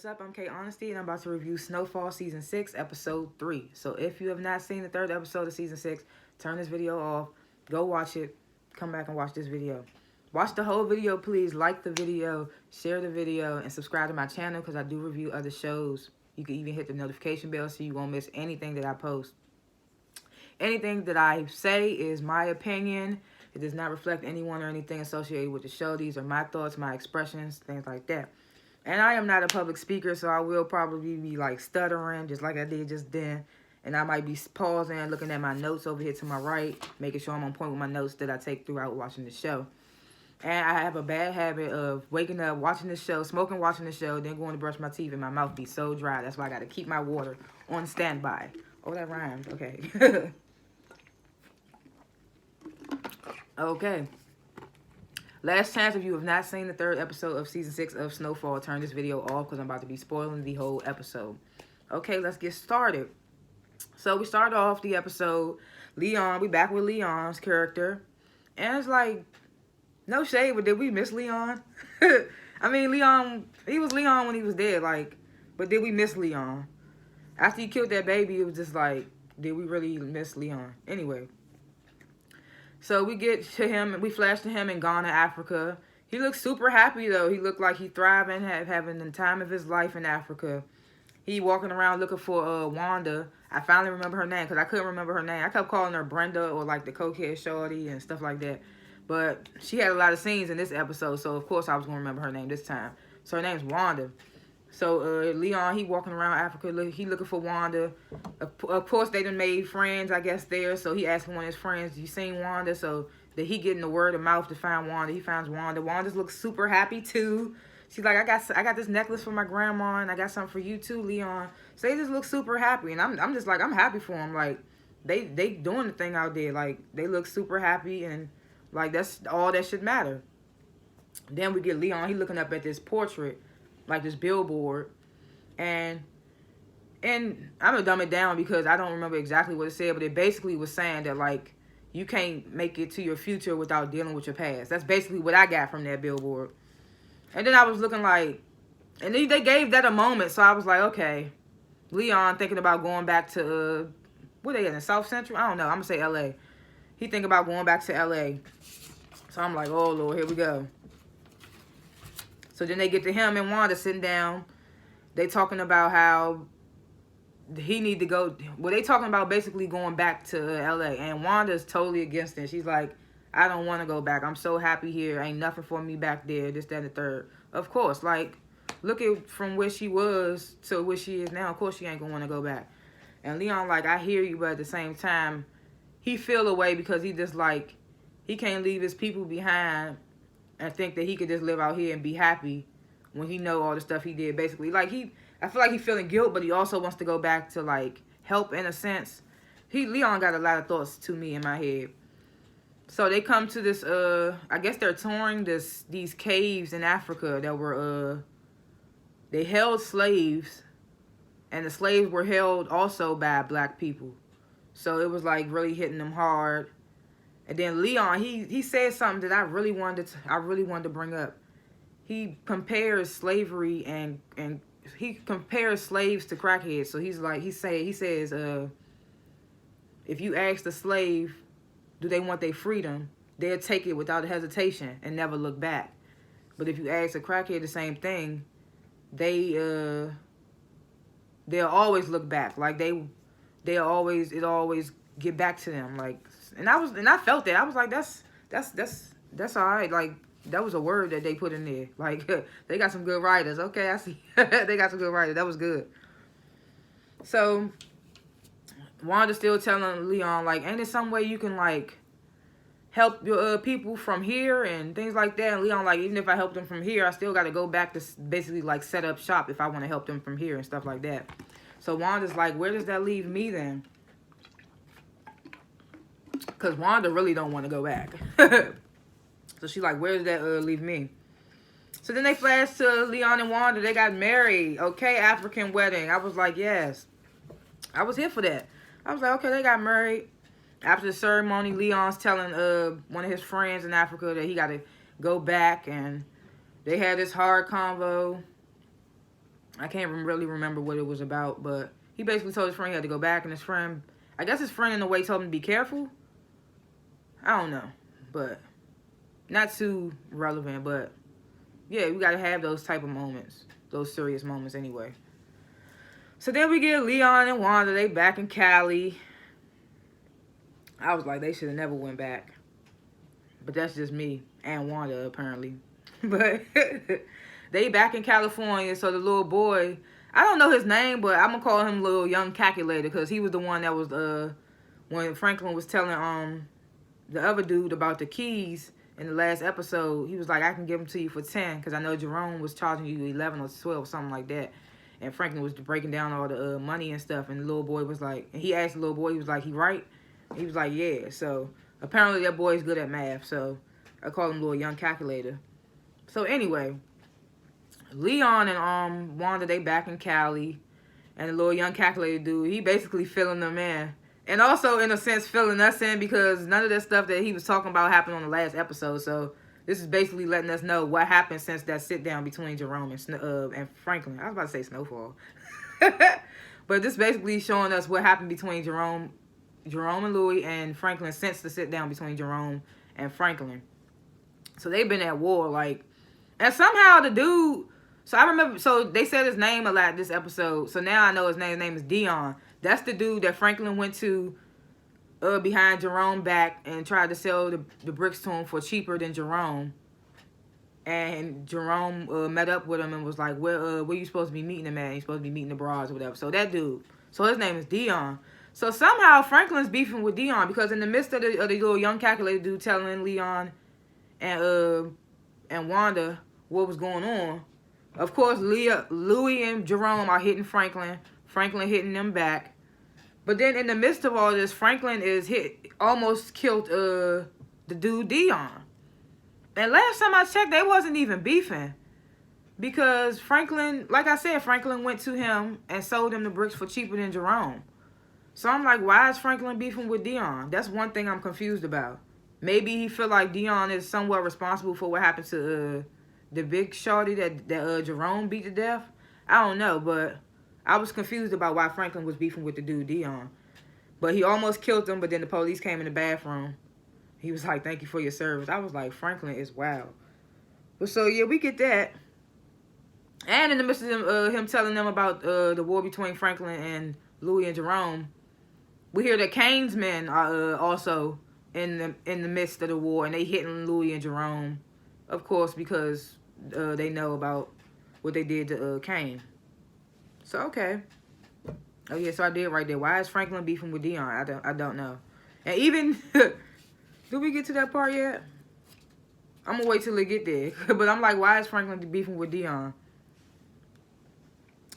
What's up? I'm K.Honesty, and I'm about to review Snowfall Season 6, Episode 3. So if you have not seen the third episode of Season 6, turn this video off, go watch it, come back and watch this video. Watch the whole video, please. Like the video, share the video, and subscribe to my channel because I do review other shows. You can even hit the notification bell so you won't miss anything that I post. Anything that I say is my opinion. It does not reflect anyone or anything associated with the show. These are my thoughts, my expressions, things like that. And I am not a public speaker, so I will probably be like stuttering, just like I did just then. And I might be pausing and looking at my notes over here to my right, making sure I'm on point with my notes that I take throughout watching the show. And I have a bad habit of waking up, watching the show, smoking, watching the show, then going to brush my teeth, and my mouth be so dry. That's why I got to keep my water on standby. Oh, that rhymed. Okay. Okay. Last chance, if you have not seen the third episode of Season 6 of Snowfall, turn this video off because I'm about to be spoiling the whole episode. Okay, let's get started. So we start off the episode, Leon, we back with Leon's character. And it's like, no shade, but did we miss Leon? I mean, Leon, he was Leon when he was dead, like, but did we miss Leon? After he killed that baby, it was just like, did we really miss Leon? Anyway. So we get to him, and we flash to him in Ghana, Africa. He looks super happy, though. He looked like he thriving, having the time of his life in Africa. He walking around looking for Wanda. I finally remember her name, because I couldn't remember her name. I kept calling her Brenda or, like, the cokehead shorty and stuff like that. But she had a lot of scenes in this episode, so, of course, I was going to remember her name this time. So her name's Wanda. So Leon, he walking around Africa, he looking for Wanda. Of course, they done made friends, I guess, there. So he asking one of his friends, you seen Wanda? So that he getting the word of mouth to find Wanda. He finds Wanda. Wanda looks super happy, too. She's like, I got this necklace for my grandma, and I got something for you, too, Leon. So they just look super happy. And I'm just like, I'm happy for them. Like, they doing the thing out there. Like, they look super happy, and, like, that's all that should matter. Then we get Leon. He looking up at this portrait, like this billboard, and I'm gonna dumb it down because I don't remember exactly what it said, but it basically was saying that, like, you can't make it to your future without dealing with your past. That's basically what I got from that billboard. And then I was looking like, and they gave that a moment, so I was like, okay, Leon thinking about going back to, what they in South Central? I don't know, I'm gonna say LA. He thinking about going back to LA. So I'm like, oh Lord, here we go. So then they get to him and Wanda sitting down. They talking about how he need to go. Well, they talking about basically going back to LA. And Wanda's totally against it. She's like, I don't want to go back. I'm so happy here. Ain't nothing for me back there. This, that, and the third. Of course, like, look at from where she was to where she is now. Of course she ain't going to want to go back. And Leon like, I hear you, but at the same time, he feel away because he just like, he can't leave his people behind and think that he could just live out here and be happy when he know all the stuff he did. Basically, like, I feel like he's feeling guilt, but he also wants to go back to, like, help in a sense. Leon got a lot of thoughts to me in my head. So they come to this, I guess they're touring these caves in Africa that were, they held slaves, and the slaves were held also by black people. So it was, like, really hitting them hard. And then Leon, he said something that I really wanted to bring up. He compares slavery and he compares slaves to crackheads. So he's like, he says, if you ask the slave, do they want their freedom, they'll take it without hesitation and never look back. But if you ask a crackhead the same thing, they'll always look back. Like it always get back to them. Like, and I felt that. I was like, that's all right. Like, that was a word that they put in there. Like, they got some good writers. Okay, I see. They got some good writers. That was good. So Wanda's still telling Leon, like, ain't there some way you can, like, help your people from here and things like that? And Leon, like, even if I help them from here, I still got to go back to basically, like, set up shop if I want to help them from here and stuff like that. So Wanda's like, where does that leave me then? Because Wanda really don't want to go back. So she's like, where does that leave me? So then they flash to Leon and Wanda. They got married. Okay, African wedding. I was like, yes. I was here for that. I was like, okay, they got married. After the ceremony, Leon's telling one of his friends in Africa that he got to go back. And they had this hard convo. I can't really remember what it was about, but he basically told his friend he had to go back, and his friend, I guess his friend in a way told him to be careful. I don't know, but not too relevant, but yeah, we gotta have those type of moments, those serious moments anyway. So then we get Leon and Wanda, they back in Cali. I was like, they should have never went back. But that's just me and Wanda, apparently. But they back in California, so the little boy, I don't know his name, but I'm going to call him Little Young Calculator, because he was the one that was, when Franklin was telling the other dude about the keys in the last episode, he was like, I can give them to you for 10, because I know Jerome was charging you 11 or 12, something like that. And Franklin was breaking down all the money and stuff, and the little boy was like, and he asked the little boy, he was like, he right? He was like, yeah. So apparently that boy's good at math, so I call him Little Young Calculator. So anyway, Leon and Wanda, they back in Cali, and the Little Young Calculator dude, he basically filling them in. And also, in a sense, filling us in, because none of that stuff that he was talking about happened on the last episode, so this is basically letting us know what happened since that sit-down between Jerome and Franklin. I was about to say Snowfall. But this basically showing us what happened between Jerome and Louis and Franklin since the sit-down between Jerome and Franklin. So they've been at war, like... And somehow the dude... So I remember... So they said his name a lot this episode, so now I know his name. His name is Dion. That's the dude that Franklin went to... behind Jerome back and tried to sell the bricks to him for cheaper than Jerome. And Jerome met up with him and was like, where you supposed to be meeting him at? He's supposed to be meeting the bras or whatever. So that dude. So his name is Dion. So somehow Franklin's beefing with Dion, because in the midst of the Little Young Calculator dude telling Leon and Wanda what was going on, of course Louis and Jerome are hitting Franklin. Franklin hitting them back. But then in the midst of all this, Franklin almost killed the dude Dion. And last time I checked, they wasn't even beefing. Because Franklin, like I said, Franklin went to him and sold him the bricks for cheaper than Jerome. So I'm like, why is Franklin beefing with Dion? That's one thing I'm confused about. Maybe he feel like Dion is somewhat responsible for what happened to the big shorty that Jerome beat to death. I don't know, but... I was confused about why Franklin was beefing with the dude Dion. But he almost killed him, but then the police came in the bathroom. He was like, thank you for your service. I was like, Franklin is wild. But so, yeah, we get that. And in the midst of him telling them about the war between Franklin and Louis and Jerome, we hear that Kane's men are also in the midst of the war, and they hitting Louis and Jerome, of course, because they know about what they did to Kane. So, okay. Oh, yeah, so I did right there. Why is Franklin beefing with Dion? I don't know. And even... Did we get to that part yet? I'm going to wait till they get there. But I'm like, why is Franklin beefing with Dion?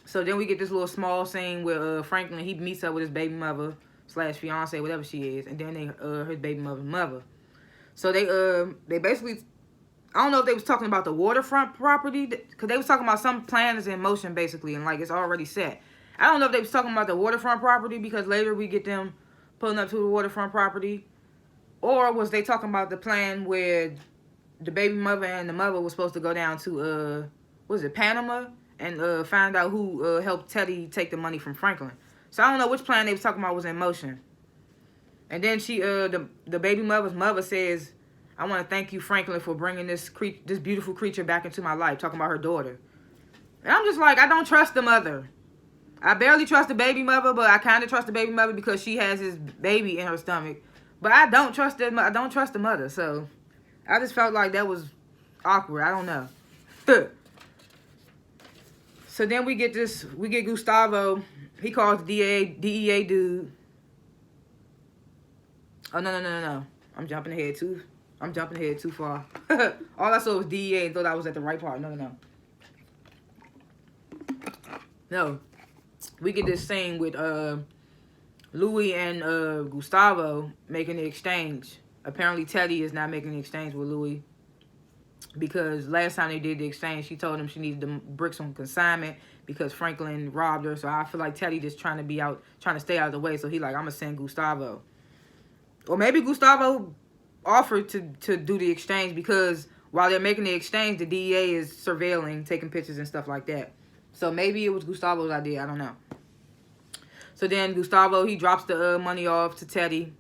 So then we get this little small scene where Franklin, he meets up with his baby mother / fiance, whatever she is. And then his baby mother's mother. So they basically... I don't know if they was talking about the waterfront property, because they was talking about some plan is in motion, basically, and, like, it's already set. I don't know if they was talking about the waterfront property, because later we get them pulling up to the waterfront property, or was they talking about the plan where the baby mother and the mother was supposed to go down to, Panama, and find out who helped Teddy take the money from Franklin. So I don't know which plan they was talking about was in motion. And then the baby mother's mother says... I want to thank you, Franklin, for bringing this beautiful creature back into my life, talking about her daughter. And I'm just like, I don't trust the mother. I barely trust the baby mother, but I kind of trust the baby mother because she has his baby in her stomach. But I don't trust the mother, so I just felt like that was awkward. I don't know. So then we get Gustavo. He calls the DEA dude. Oh, no. I'm jumping ahead too far. All I saw was DEA and thought I was at the right part. No. We get this scene with Louis and Gustavo making the exchange. Apparently Teddy is not making the exchange with Louis, because last time they did the exchange, she told him she needed the bricks on consignment because Franklin robbed her. So I feel like Teddy just trying to stay out of the way. So he like, I'm gonna send Gustavo. Or maybe Gustavo offered to do the exchange, because while they're making the exchange, the DEA is surveilling, taking pictures and stuff like that. So maybe it was Gustavo's idea. I don't know. So then Gustavo, he drops the money off to Teddy.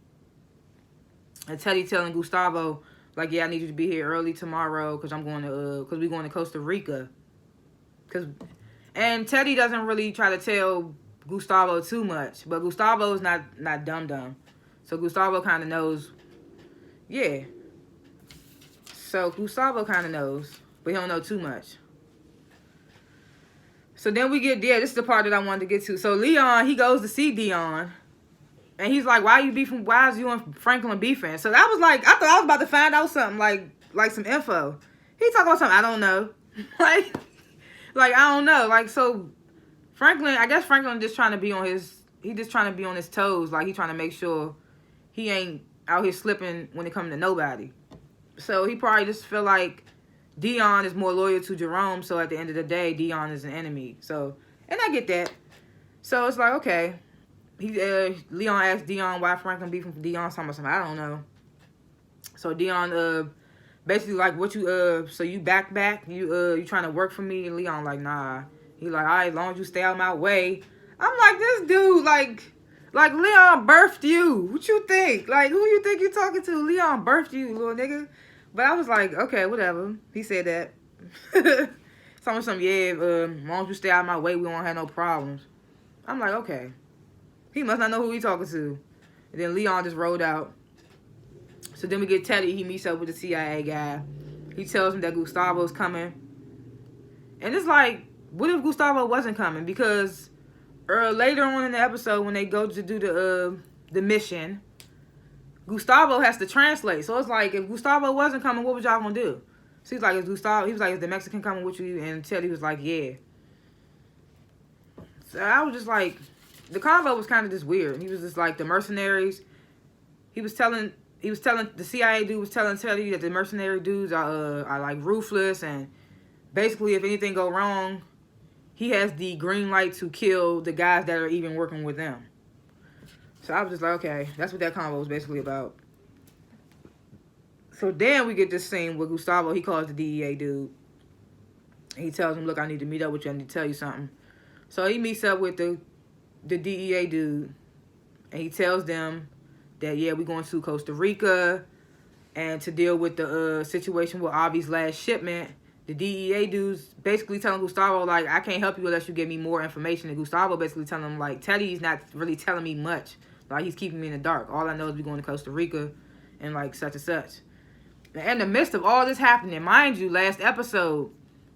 And Teddy telling Gustavo, like, yeah, I need you to be here early tomorrow because I'm going to, because we're going to Costa Rica. And Teddy doesn't really try to tell Gustavo too much. But Gustavo's not dumb. So Gustavo kind of knows. Yeah. So Gustavo kind of knows. But he don't know too much. So then we get there. This is the part that I wanted to get to. So Leon, he goes to see Dion. And he's like, why are you beefing? Why is you and Franklin beefing? So that was like, I thought I was about to find out something, like some info. He talking about something I don't know. like I don't know. Like, so Franklin, I guess Franklin just trying to be on his, he just trying to be on his toes. Like, he trying to make sure he ain't out here slipping when it comes to nobody. So he probably just feel like Dion is more loyal to Jerome. So at the end of the day, Dion is an enemy. So, and I get that. So it's like, okay. Leon asked Dion why Franklin beefing for Dion. Something, I don't know. So Dion, basically like, what you, so you back, you trying to work for me? And Leon like, nah. He like, all right, as long as you stay out of my way. I'm like, this dude, like Leon birthed you. What you think? Like, who you think you talking to? Leon birthed you, little nigga. But I was like, okay, whatever. He said that. Something, yeah, as long as you stay out of my way, we won't have no problems. I'm like, okay. He must not know who he talking to. And then Leon just rolled out. So then we get Teddy. He meets up with the CIA guy. He tells him that Gustavo's coming. And it's like, what if Gustavo wasn't coming? Because later on in the episode, when they go to do the mission, Gustavo has to translate. So it's like, if Gustavo wasn't coming, what was y'all gonna do? So he's like, is the Mexican coming with you? And Teddy was like, yeah. So I was just like, the convo was kind of just weird. He was just like, the mercenaries. He was telling the CIA dude was telling Teddy that the mercenary dudes are like ruthless, and basically if anything go wrong, he has the green light to kill the guys that are even working with them. So I was just like, okay, that's what that convo was basically about. So then we get this scene where Gustavo, he calls the DEA dude. He tells him, look, I need to meet up with you. I need to tell you something. So he meets up with the DEA dude, and he tells them that, yeah, we're going to Costa Rica, and to deal with the situation with Avi's last shipment, the DEA dude's basically telling Gustavo, like, I can't help you unless you give me more information. And Gustavo basically telling him, like, Teddy's not really telling me much. Like, he's keeping me in the dark. All I know is we're going to Costa Rica and, like, such and such. And in the midst of all this happening, mind you, last episode,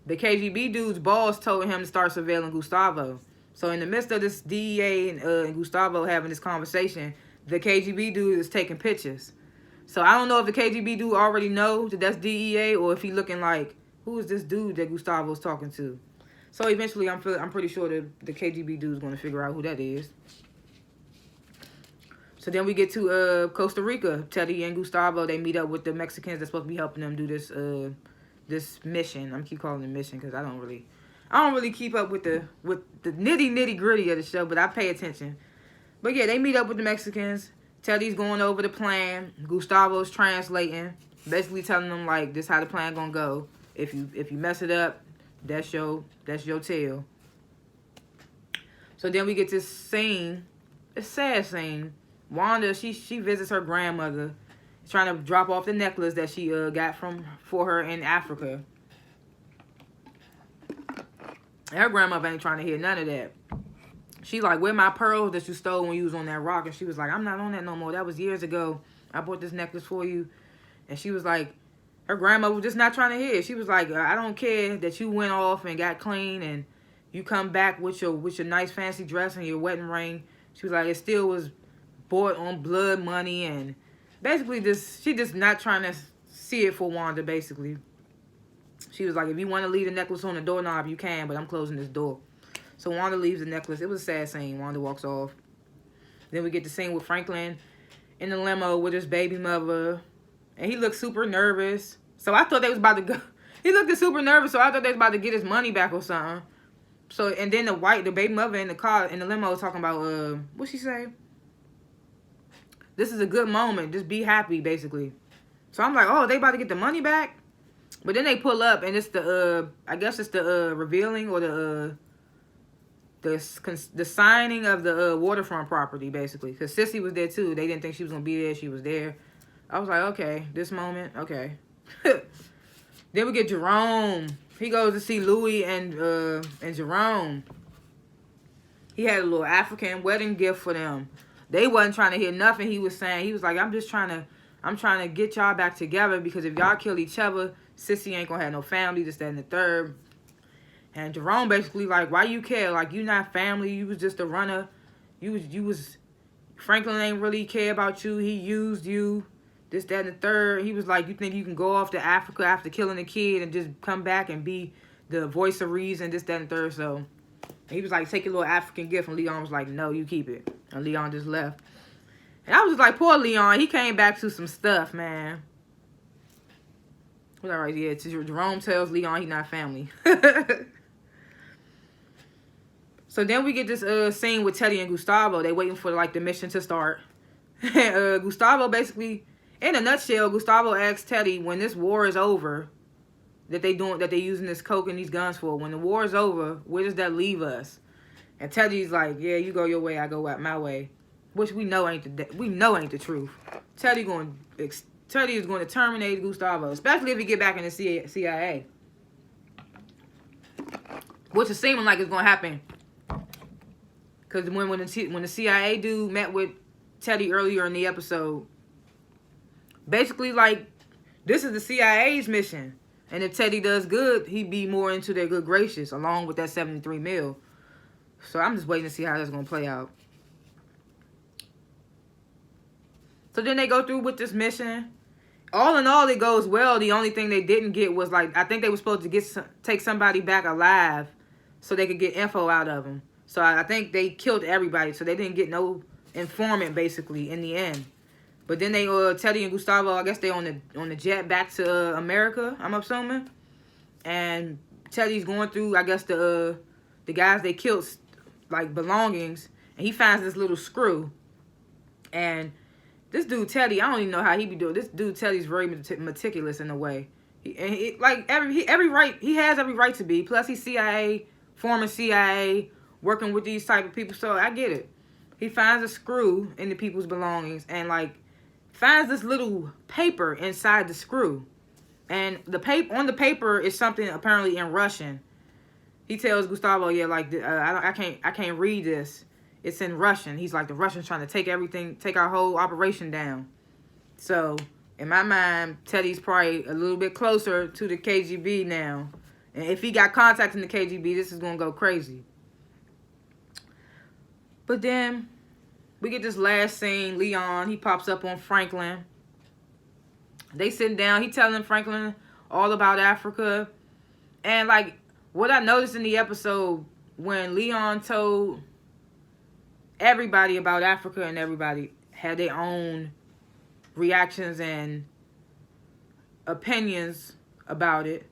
the KGB dude's boss told him to start surveilling Gustavo. So in the midst of this DEA and Gustavo having this conversation, the KGB dude is taking pictures. So I don't know if the KGB dude already knows that that's DEA, or if he looking like, who is this dude that Gustavo's talking to? So eventually, I'm pretty sure that the KGB dude is going to figure out who that is. So then we get to Costa Rica. Teddy and Gustavo, they meet up with the Mexicans that's supposed to be helping them do this mission. I'm gonna keep calling it mission because I don't really keep up with the nitty gritty of the show, but I pay attention. But yeah, they meet up with the Mexicans. Teddy's going over the plan. Gustavo's translating, basically telling them like, this how the plan gonna go. If you mess it up, that's your tail. So then we get this scene, a sad scene. Wanda, she visits her grandmother, trying to drop off the necklace that she got for her in Africa. And her grandmother ain't trying to hear none of that. She like, where my pearls that you stole when you was on that rock? And she was like, I'm not on that no more. That was years ago. I bought this necklace for you. And she was like, her grandma was just not trying to hear. She was like, I don't care that you went off and got clean and you come back with your nice fancy dress and your wedding ring. She was like, it still was bought on blood money, and basically she just not trying to see it for Wanda, basically. She was like, if you want to leave the necklace on the doorknob, you can, but I'm closing this door. So Wanda leaves the necklace. It was a sad scene. Wanda walks off. Then we get the scene with Franklin in the limo with his baby mother. And he looked super nervous. So I thought they was about to go. He looked super nervous, so I thought they was about to get his money back or something. So, and then the baby mother in the car, in the limo, was talking about, what'd she say? This is a good moment. Just be happy, basically. So I'm like, oh, they about to get the money back? But then they pull up, and it's the, I guess it's the revealing or the signing of the waterfront property, basically. Because Sissy was there, too. They didn't think she was going to be there. She was there. I was like, okay, this moment, okay. Then we get Jerome. He goes to see Louis and Jerome. He had a little African wedding gift for them. They wasn't trying to hear nothing he was saying. He was like, I'm trying to get y'all back together, because if y'all kill each other, Sissy ain't gonna have no family, this, that, and the third. And Jerome basically like, why you care? Like, you not family. You was just a runner. You was Franklin ain't really care about you. He used you. This, that, and the third. He was like, you think you can go off to Africa after killing the kid and just come back and be the voice of reason, this, that, and the third. So he was like, take your little African gift. And Leon was like, no, you keep it. And Leon just left. And I was just like, poor Leon. He came back to some stuff, man. All right, yeah. Jerome tells Leon he not family. So then we get this scene with Teddy and Gustavo. They waiting for like the mission to start. Gustavo basically, in a nutshell, Gustavo asks Teddy, when this war is over, that they using this coke and these guns for, when the war is over, where does that leave us? And Teddy's like, yeah, you go your way, I go my way, which we know ain't the truth. Teddy is going to terminate Gustavo, especially if he get back in the CIA, which is seeming like it's going to happen. Because when the CIA dude met with Teddy earlier in the episode, basically like, this is the CIA's mission. And if Teddy does good, he'd be more into their good graces, along with that 73 mil. So I'm just waiting to see how that's going to play out. So then they go through with this mission. All in all, it goes well. The only thing they didn't get was, like, I think they were supposed to take somebody back alive so they could get info out of them. So I think they killed everybody, so they didn't get no informant, basically, in the end. But then they, Teddy and Gustavo, I guess they on the jet back to America, I'm assuming. And Teddy's going through, I guess, the guys they killed, like, belongings. And he finds this little screw. And this dude, Teddy, I don't even know how he be doing. This dude, Teddy's very meticulous in a way. He has every right to be. Plus, he's CIA, former CIA, working with these type of people, so I get it. He finds a screw in the people's belongings and, like, finds this little paper inside the screw. And on the paper is something apparently in Russian. He tells Gustavo, yeah, like, I can't read this. It's in Russian. He's like, the Russians trying to take our whole operation down. So, in my mind, Teddy's probably a little bit closer to the KGB now. And if he got contacts in the KGB, this is going to go crazy. But then we get this last scene. Leon, he pops up on Franklin. They sitting down. He telling Franklin all about Africa. And, like, what I noticed in the episode, when Leon told everybody about Africa and everybody had their own reactions and opinions about it,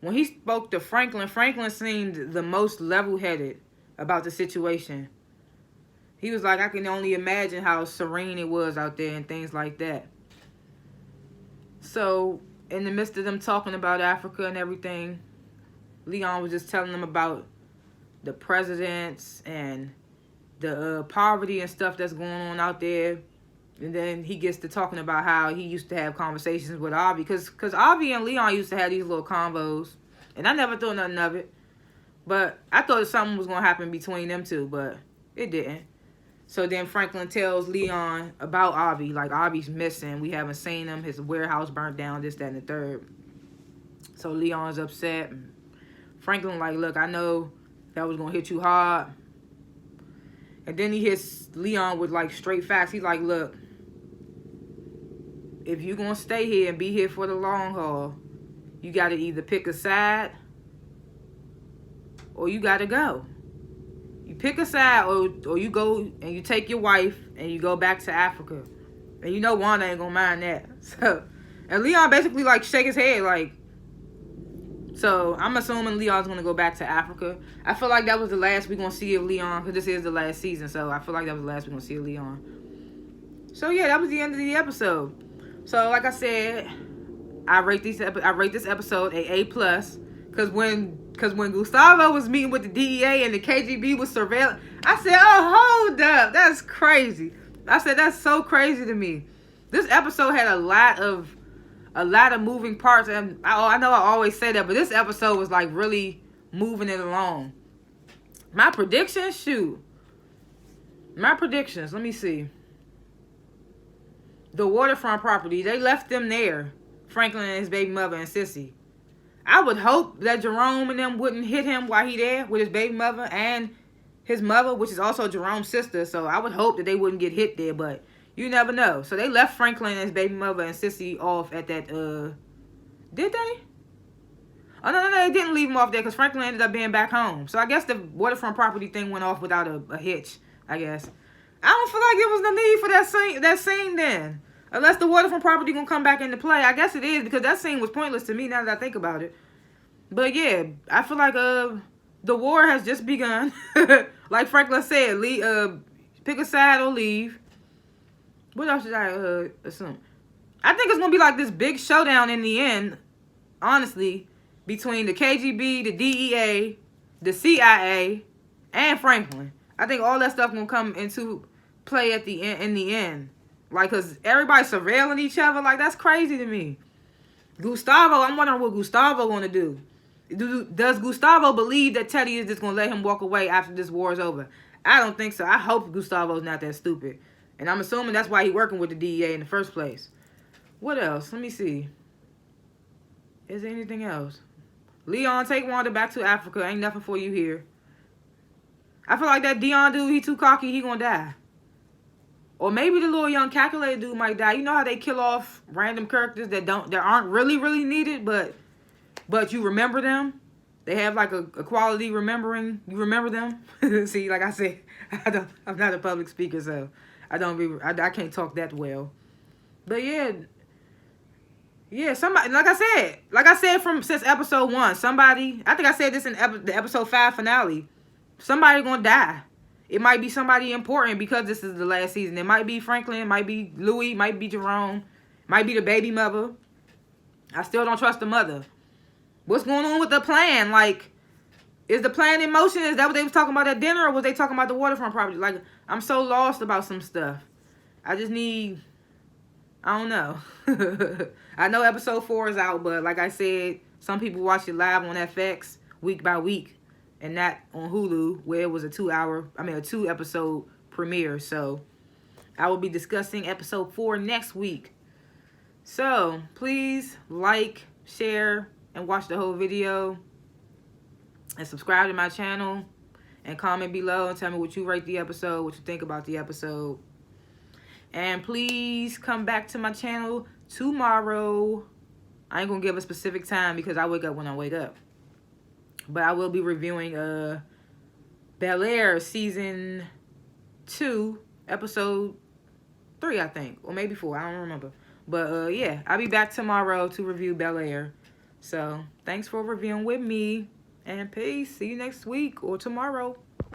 when he spoke to Franklin, Franklin seemed the most level-headed about the situation. He was like, I can only imagine how serene it was out there and things like that. So, in the midst of them talking about Africa and everything, Leon was just telling them about the presidents and the poverty and stuff that's going on out there. And then he gets to talking about how he used to have conversations with Avi. Because Avi and Leon used to have these little convos. And I never thought nothing of it. But I thought something was going to happen between them two. But it didn't. So then Franklin tells Leon about Avi. Like, Avi's missing. We haven't seen him. His warehouse burnt down, this, that, and the third. So Leon's upset. Franklin like, look, I know that was going to hit you hard. And then he hits Leon with, like, straight facts. He's like, look, if you're going to stay here and be here for the long haul, you got to either pick a side or you got to go. You pick a side or you go and you take your wife and you go back to Africa. And you know Wanda ain't gonna mind that. So, and Leon basically like shake his head like, so I'm assuming Leon's gonna go back to Africa. I feel like that was the last we're gonna see of Leon because this is the last season. So I feel like that was the last we're gonna see of Leon. So yeah, that was the end of the episode. So like I said, I rate this episode a A+. Cause when Gustavo was meeting with the DEA and the KGB was surveilling, I said, "Oh, hold up, that's crazy." I said, "That's so crazy to me." This episode had a lot of moving parts, and I know I always say that, but this episode was like really moving it along. My predictions, let me see. The waterfront property, they left them there, Franklin and his baby mother and Sissy. I would hope that Jerome and them wouldn't hit him while he there with his baby mother and his mother, which is also Jerome's sister. So I would hope that they wouldn't get hit there, but you never know. So they left Franklin and his baby mother and Sissy off at that, did they? Oh, no, they didn't leave him off there because Franklin ended up being back home. So I guess the waterfront property thing went off without a hitch, I guess. I don't feel like there was no need for that scene then. Unless the waterfront property gonna come back into play. I guess it is, because that scene was pointless to me now that I think about it. But yeah, I feel like the war has just begun. Like Franklin said, pick a side or leave. What else should I assume? I think it's gonna be like this big showdown in the end, honestly, between the KGB, the DEA, the CIA, and Franklin. I think all that stuff gonna come into play at the end. In the end. Like, because everybody's surveilling each other. Like, that's crazy to me. Gustavo, I'm wondering what Gustavo going to do. Does Gustavo believe that Teddy is just going to let him walk away after this war is over? I don't think so. I hope Gustavo's not that stupid. And I'm assuming that's why he's working with the DEA in the first place. What else? Let me see. Is there anything else? Leon, take Wanda back to Africa. Ain't nothing for you here. I feel like that Dion dude, he too cocky. He going to die. Or maybe the little young calculator dude might die. You know how they kill off random characters that aren't really needed, but you remember them? They have like a quality remembering. You remember them? See, like I said, I'm not a public speaker, so I can't talk that well. But yeah, somebody, like I said since episode 1, somebody, I think I said this in the episode 5 finale. Somebody gonna die. It might be somebody important because this is the last season. It might be Franklin, it might be Louis, it might be Jerome, it might be the baby mother. I still don't trust the mother. What's going on with the plan? Like, is the plan in motion? Is that what they was talking about at dinner, or was they talking about the waterfront property? Like, I'm so lost about some stuff. I just need, I don't know. I know episode 4 is out, but like I said, some people watch it live on FX week by week. And not on Hulu, where it was a 2-episode premiere. So, I will be discussing episode 4 next week. So, please like, share, and watch the whole video. And subscribe to my channel. And comment below and tell me what you rate the episode, what you think about the episode. And please come back to my channel tomorrow. I ain't going to give a specific time because I wake up when I wake up. But I will be reviewing Bel-Air season 2, episode 3, I think. Or maybe 4, I don't remember. But yeah, I'll be back tomorrow to review Bel-Air. So, thanks for reviewing with me. And peace. See you next week or tomorrow.